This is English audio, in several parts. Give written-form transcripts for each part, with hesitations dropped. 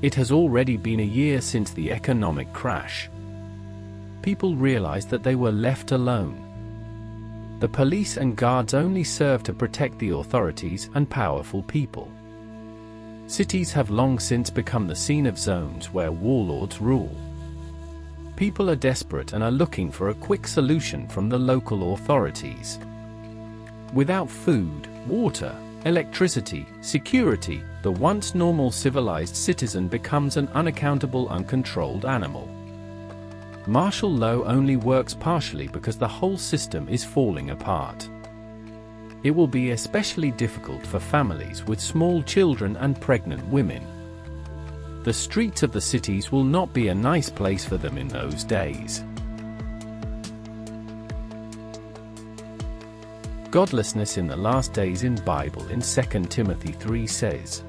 It has already been a year since the economic crash. People realized that they were left alone. The police and guards only serve to protect the authorities and powerful people. Cities have long since become the scene of zones where warlords rule. People are desperate and are looking for a quick solution from the local authorities. Without food, water, electricity, security, the once normal civilized citizen becomes an unaccountable, uncontrolled animal. Martial law only works partially because the whole system is falling apart. It will be especially difficult for families with small children and pregnant women. The streets of the cities will not be a nice place for them in those days. Godlessness in the last days in Bible in 2 Timothy 3 says,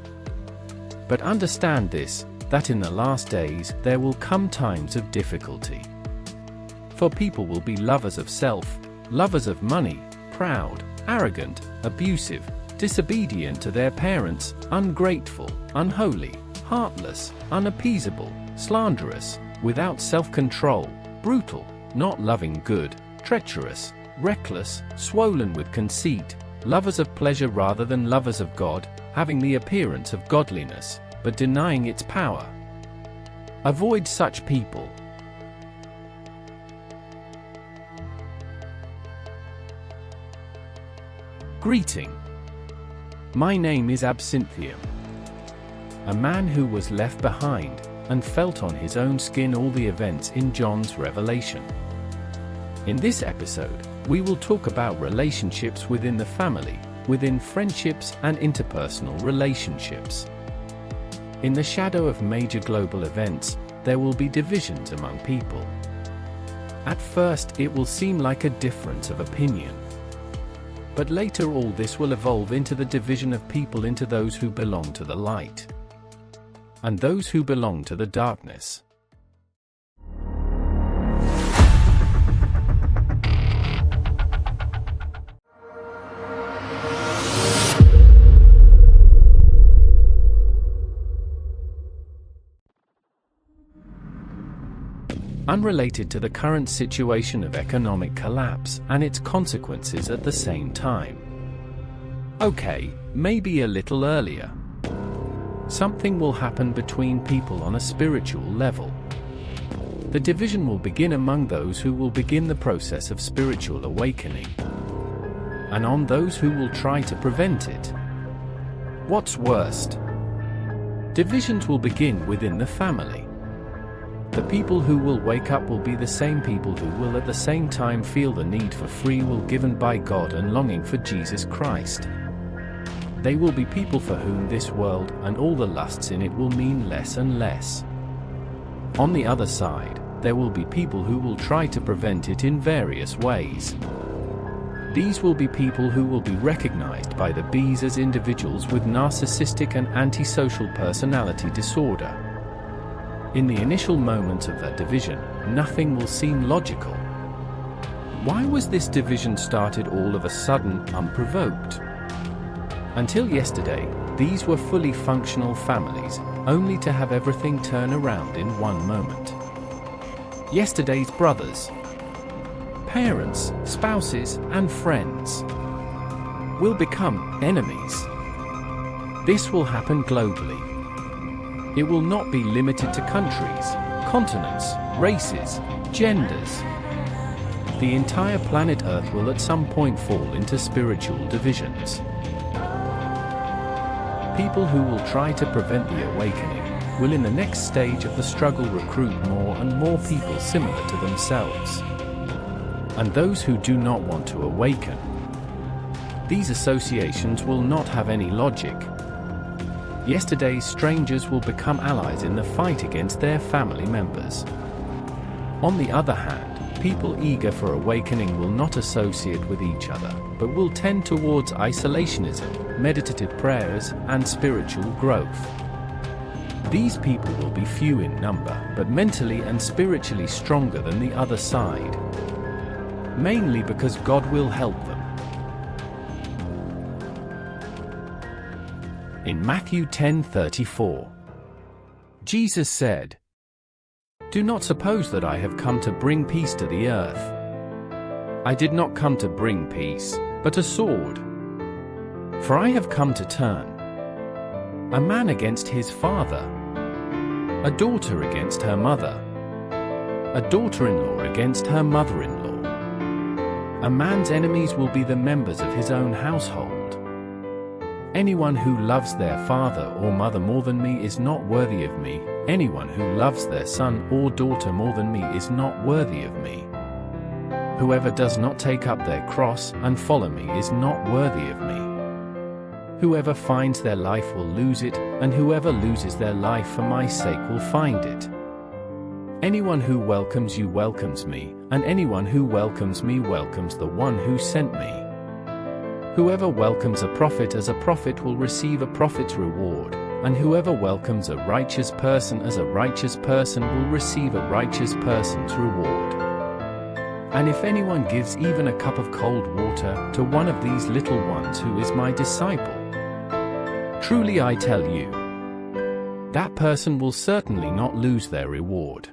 "But understand this, that in the last days there will come times of difficulty. For people will be lovers of self, lovers of money, proud, arrogant, abusive, disobedient to their parents, ungrateful, unholy, heartless, unappeasable, slanderous, without self-control, brutal, not loving good, treacherous, reckless, swollen with conceit, lovers of pleasure rather than lovers of God, having the appearance of godliness, but denying its power. Avoid such people." Greeting. My name is Absinthium. A man who was left behind, and felt on his own skin all the events in John's Revelation. In this episode, we will talk about relationships within the family, within friendships and interpersonal relationships. In the shadow of major global events, there will be divisions among people. At first, it will seem like a difference of opinion. But later all this will evolve into the division of people into those who belong to the light and those who belong to the darkness. Unrelated to the current situation of economic collapse and its consequences at the same time. Okay, maybe a little earlier. Something will happen between people on a spiritual level. The division will begin among those who will begin the process of spiritual awakening, and on those who will try to prevent it. What's worst? Divisions will begin within the family. The people who will wake up will be the same people who will at the same time feel the need for free will given by God and longing for Jesus Christ. They will be people for whom this world and all the lusts in it will mean less and less. On the other side, there will be people who will try to prevent it in various ways. These will be people who will be recognized by the bees as individuals with narcissistic and antisocial personality disorder. In the initial moments of that division, nothing will seem logical. Why was this division started all of a sudden, unprovoked? Until yesterday, these were fully functional families, only to have everything turn around in one moment. Yesterday's brothers, parents, spouses, and friends will become enemies. This will happen globally. It will not be limited to countries, continents, races, genders. The entire planet Earth will at some point fall into spiritual divisions. People who will try to prevent the awakening will in the next stage of the struggle recruit more and more people similar to themselves. And those who do not want to awaken. These associations will not have any logic. Yesterday's strangers will become allies in the fight against their family members. On the other hand, people eager for awakening will not associate with each other, but will tend towards isolationism, meditative prayers, and spiritual growth. These people will be few in number, but mentally and spiritually stronger than the other side. Mainly because God will help them. In Matthew 10:34, Jesus said, "Do not suppose that I have come to bring peace to the earth. I did not come to bring peace, but a sword. For I have come to turn a man against his father, a daughter against her mother, a daughter-in-law against her mother-in-law. A man's enemies will be the members of his own household. Anyone who loves their father or mother more than me is not worthy of me. Anyone who loves their son or daughter more than me is not worthy of me. Whoever does not take up their cross and follow me is not worthy of me. Whoever finds their life will lose it, and whoever loses their life for my sake will find it. Anyone who welcomes you welcomes me, and anyone who welcomes me welcomes the one who sent me. Whoever welcomes a prophet as a prophet will receive a prophet's reward, and whoever welcomes a righteous person as a righteous person will receive a righteous person's reward. And if anyone gives even a cup of cold water to one of these little ones who is my disciple, truly I tell you, that person will certainly not lose their reward."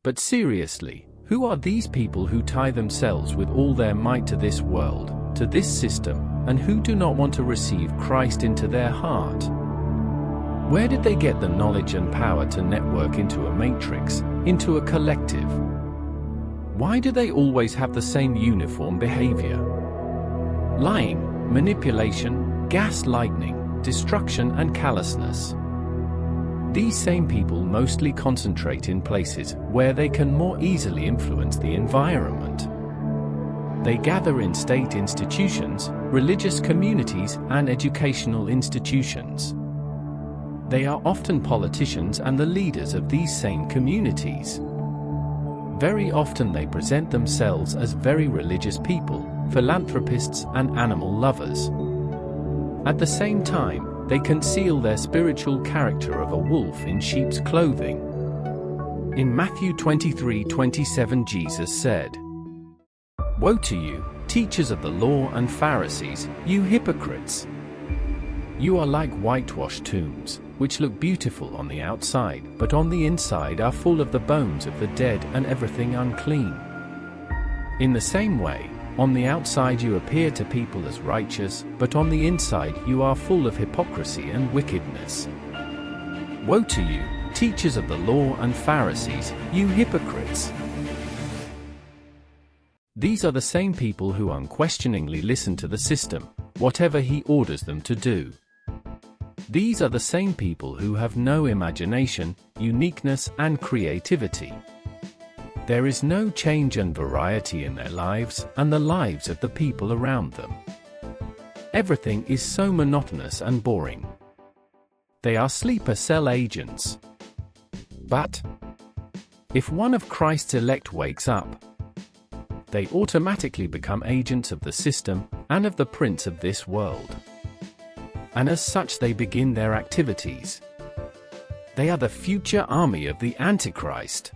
But seriously, who are these people who tie themselves with all their might to this world, to this system, and who do not want to receive Christ into their heart? Where did they get the knowledge and power to network into a matrix, into a collective? Why do they always have the same uniform behavior? Lying, manipulation, gaslighting, destruction and callousness. These same people mostly concentrate in places where they can more easily influence the environment. They gather in state institutions, religious communities, and educational institutions. They are often politicians and the leaders of these same communities. Very often they present themselves as very religious people, philanthropists, and animal lovers. At the same time, they conceal their spiritual character of a wolf in sheep's clothing. In Matthew 23:27, Jesus said, "Woe to you, teachers of the law and Pharisees, you hypocrites! You are like whitewashed tombs, which look beautiful on the outside, but on the inside are full of the bones of the dead and everything unclean. In the same way, on the outside you appear to people as righteous, but on the inside you are full of hypocrisy and wickedness. Woe to you, teachers of the law and Pharisees, you hypocrites! These are the same people who unquestioningly listen to the system, whatever he orders them to do. These are the same people who have no imagination, uniqueness, and creativity. There is no change and variety in their lives and the lives of the people around them. Everything is so monotonous and boring. They are sleeper cell agents. But if one of Christ's elect wakes up, they automatically become agents of the system and of the prince of this world. And as such they begin their activities. They are the future army of the Antichrist.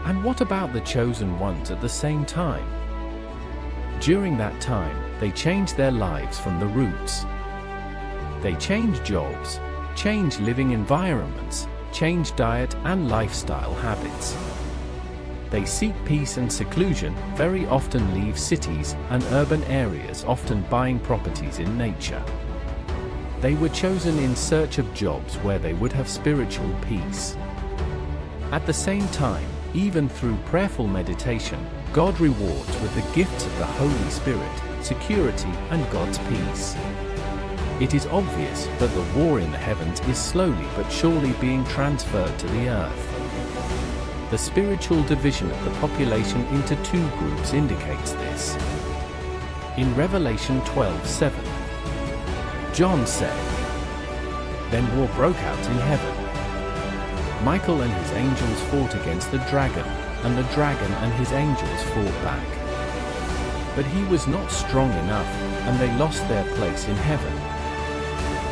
And what about the chosen ones at the same time? During that time, they change their lives from the roots. They change jobs, change living environments, change diet and lifestyle habits. They seek peace and seclusion, very often leave cities and urban areas, often buying properties in nature. They were chosen in search of jobs where they would have spiritual peace. At the same time, even through prayerful meditation, God rewards with the gifts of the Holy Spirit, security, and God's peace. It is obvious that the war in the heavens is slowly but surely being transferred to the earth. The spiritual division of the population into two groups indicates this. In Revelation 12:7, John said, "Then war broke out in heaven. Michael and his angels fought against the dragon, and the dragon and his angels fought back. But he was not strong enough, and they lost their place in heaven.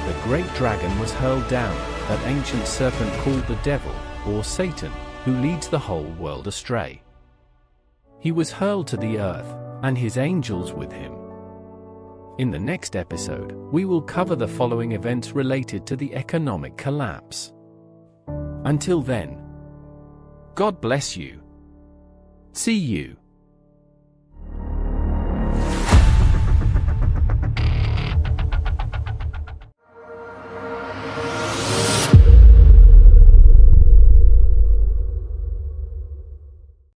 The great dragon was hurled down, that ancient serpent called the devil, or Satan, who leads the whole world astray. He was hurled to the earth, and his angels with him. In the next episode, we will cover the following events related to the economic collapse. Until then, God bless you. See you.